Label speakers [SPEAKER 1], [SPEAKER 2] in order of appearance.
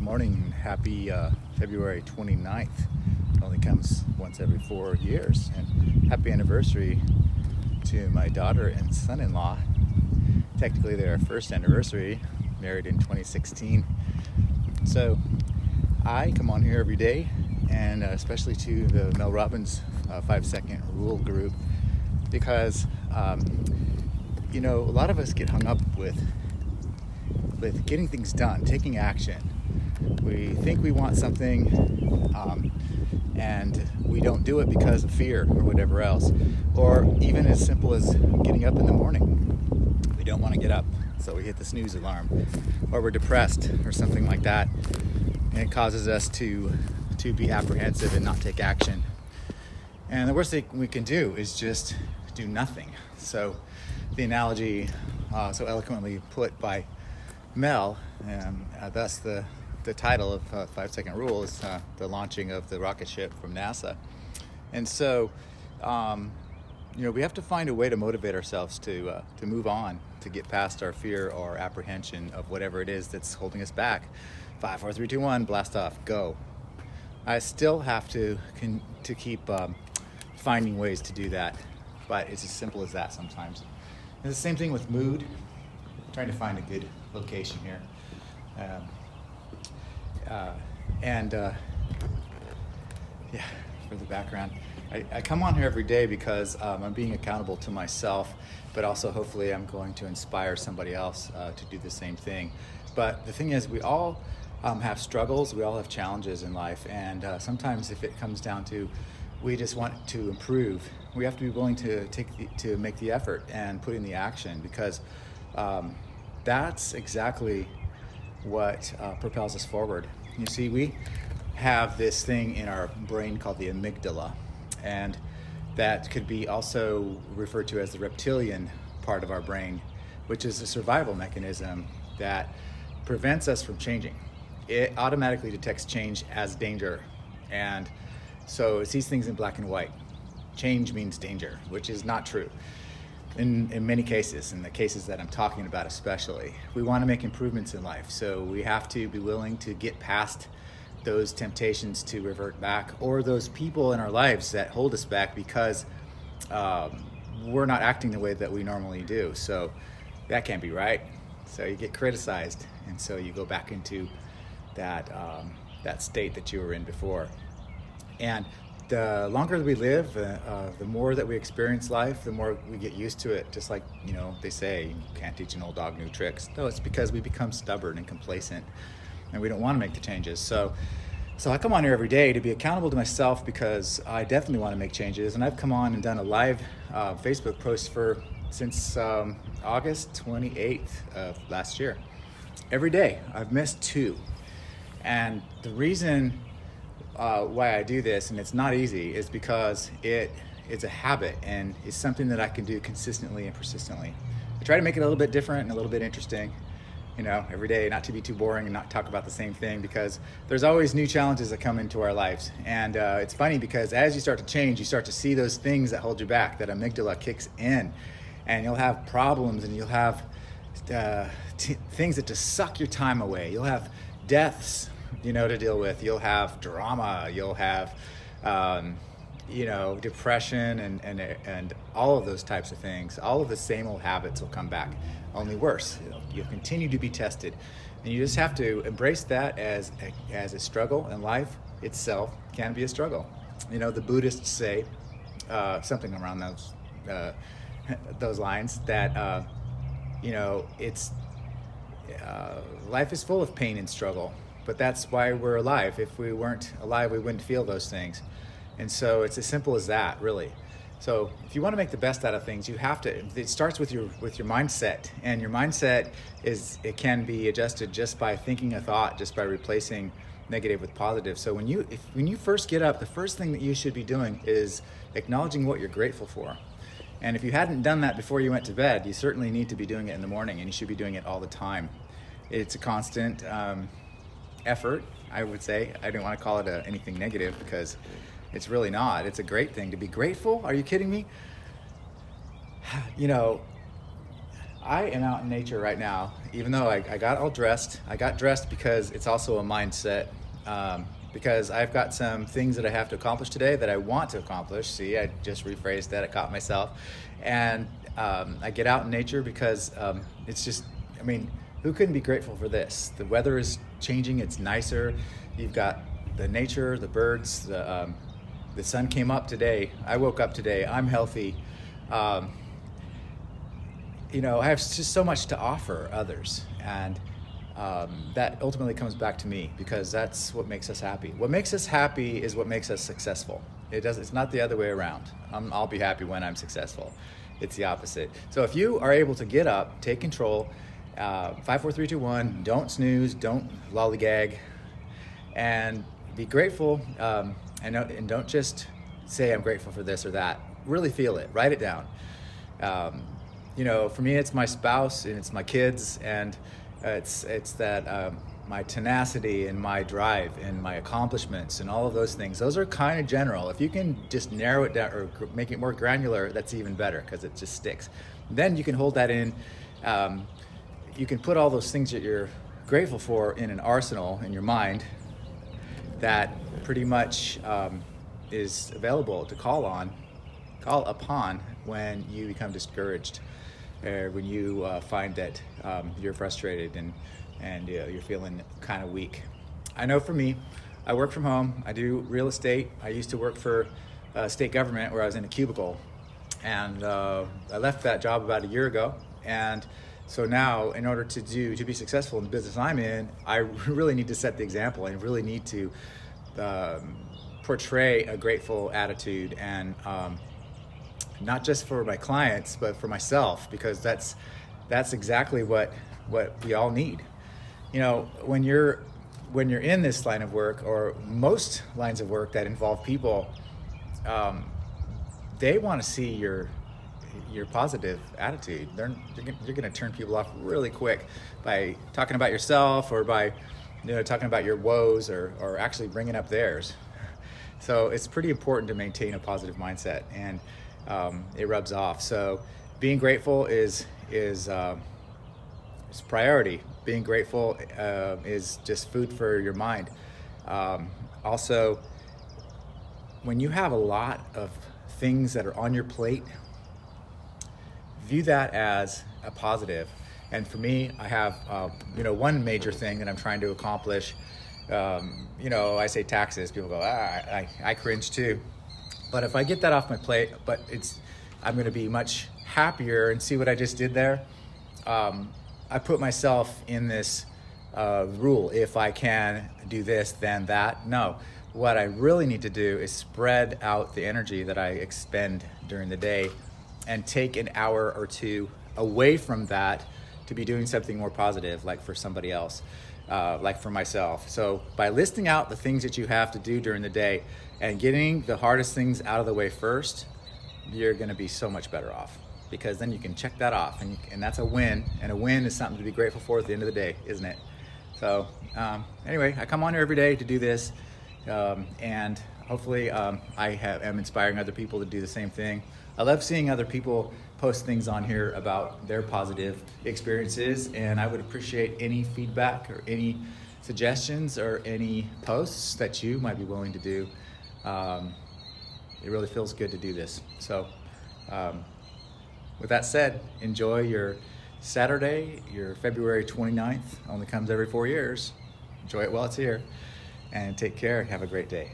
[SPEAKER 1] morning. Happy February 29th. It only comes once every 4 years. And happy anniversary to my daughter and son-in-law. Technically their first anniversary, married in 2016. So I come on here every day, and especially to the Mel Robbins 5-second rule group, because a lot of us get hung up with getting things done, taking action. We think we want something, and we don't do it because of fear or whatever else. Or even as simple as getting up in the morning. We don't want to get up, so we hit the snooze alarm. Or we're depressed or something like that, and it causes us to be apprehensive and not take action. And the worst thing we can do is just do nothing. So the analogy so eloquently put by Mel, and thus the title of 5-second rule is the launching of the rocket ship from NASA. And so we have to find a way to motivate ourselves to move on, to get past our fear or apprehension of whatever it is that's holding us back. 5, 4, 3, 2, 1, blast off, go. I still have to keep finding ways to do that, but it's as simple as that sometimes. And the same thing with mood. I'm trying to find a good location here. For the background. I come on here every day because I'm being accountable to myself, but also hopefully I'm going to inspire somebody else to do the same thing. But the thing is, we all have struggles, we all have challenges in life, and sometimes if it comes down to we just want to improve, we have to be willing to make the effort and put in the action, because that's exactly what propels us forward. You see, we have this thing in our brain called the amygdala, and that could be also referred to as the reptilian part of our brain, which is a survival mechanism that prevents us from changing. It automatically detects change as danger, and so it sees things in black and white. Change means danger, which is not true. In many cases, in the cases that I'm talking about especially, we want to make improvements in life, so we have to be willing to get past those temptations to revert back, or those people in our lives that hold us back because we're not acting the way that we normally do. So that can't be right. So you get criticized, and so you go back into that state that you were in before. And the longer we live, the more that we experience life, the more we get used to it. Just like, they say, you can't teach an old dog new tricks. No, it's because we become stubborn and complacent, and we don't want to make the changes. So I come on here every day to be accountable to myself, because I definitely want to make changes. And I've come on and done a live Facebook post since August 28th of last year. Every day. I've missed 2. And the reason why I do this, and it's not easy, is because it's a habit, and it's something that I can do consistently and persistently. I try to make it a little bit different and a little bit interesting, every day, not to be too boring and not talk about the same thing, because there's always new challenges that come into our lives. And it's funny, because as you start to change, you start to see those things that hold you back. That amygdala kicks in, and you'll have problems, and you'll have things that just suck your time away. You'll have deaths to deal with. You'll have drama. You'll have depression and all of those types of things. All of the same old habits will come back, only worse. You'll continue to be tested, and you just have to embrace that as a struggle. And life itself can be a struggle. The Buddhists say something around those lines, that it's life is full of pain and struggle. But that's why we're alive. If we weren't alive, we wouldn't feel those things. And so it's as simple as that, really. So if you want to make the best out of things, you have to. It starts with your mindset, and your mindset can be adjusted just by thinking a thought, just by replacing negative with positive. So when you first get up, the first thing that you should be doing is acknowledging what you're grateful for. And if you hadn't done that before you went to bed, you certainly need to be doing it in the morning, and you should be doing it all the time. It's a constant effort, I would say. I don't want to call it anything negative, because it's really not. It's a great thing to be grateful. Are you kidding me? I am out in nature right now, even though I got all dressed. I got dressed because it's also a mindset, because I've got some things that I have to accomplish today that I want to accomplish. See, I just rephrased that, I caught myself. And I get out in nature because it's just, I mean, who couldn't be grateful for this? The weather is changing, it's nicer. You've got the nature, the birds, the sun came up today. I woke up today, I'm healthy. You know, I have just so much to offer others, and that ultimately comes back to me, because that's what makes us happy. What makes us happy is what makes us successful. It's not the other way around. I'll be happy when I'm successful. It's the opposite. So if you are able to get up, take control, 5, 4, 3, 2, 1, don't snooze, don't lollygag, and be grateful, and don't just say I'm grateful for this or that. Really feel it, write it down. You know, for me, it's my spouse and it's my kids, and it's that my tenacity and my drive and my accomplishments and all of those things. Those are kind of general. If you can just narrow it down or make it more granular, that's even better, because it just sticks. Then you can hold that in. You can put all those things that you're grateful for in an arsenal in your mind that pretty much is available to call upon when you become discouraged, or when you find that you're frustrated and you're feeling kind of weak. I know for me, I work from home, I do real estate. I used to work for state government where I was in a cubicle, and I left that job about a year ago. And so now, in order to be successful in the business I'm in, I really need to set the example. I really need to portray a grateful attitude, and not just for my clients, but for myself, because that's exactly what we all need. You know, when you're in this line of work, or most lines of work that involve people, they want to see your positive attitude. You're going to turn people off really quick by talking about yourself, or by talking about your woes, or actually bringing up theirs. So it's pretty important to maintain a positive mindset, and it rubs off. So being grateful is priority. Being grateful is just food for your mind. Also, when you have a lot of things that are on your plate, view that as a positive. And for me, I have one major thing that I'm trying to accomplish. I say taxes, people go, I cringe too. But if I get that off my plate, I'm going to be much happier. And see what I just did there? I put myself in this rule: if I can do this, then that. No, what I really need to do is spread out the energy that I expend during the day, and take an hour or two away from that to be doing something more positive, like for somebody else, like for myself. So by listing out the things that you have to do during the day and getting the hardest things out of the way first, you're going to be so much better off, because then you can check that off, and that's a win. And a win is something to be grateful for at the end of the day, isn't it? So anyway, I come on here every day to do this, and hopefully I am inspiring other people to do the same thing. I love seeing other people post things on here about their positive experiences, and I would appreciate any feedback or any suggestions or any posts that you might be willing to do. It really feels good to do this. So with that said, enjoy your Saturday, your February 29th, only comes every 4 years. Enjoy it while it's here, and take care. Have a great day.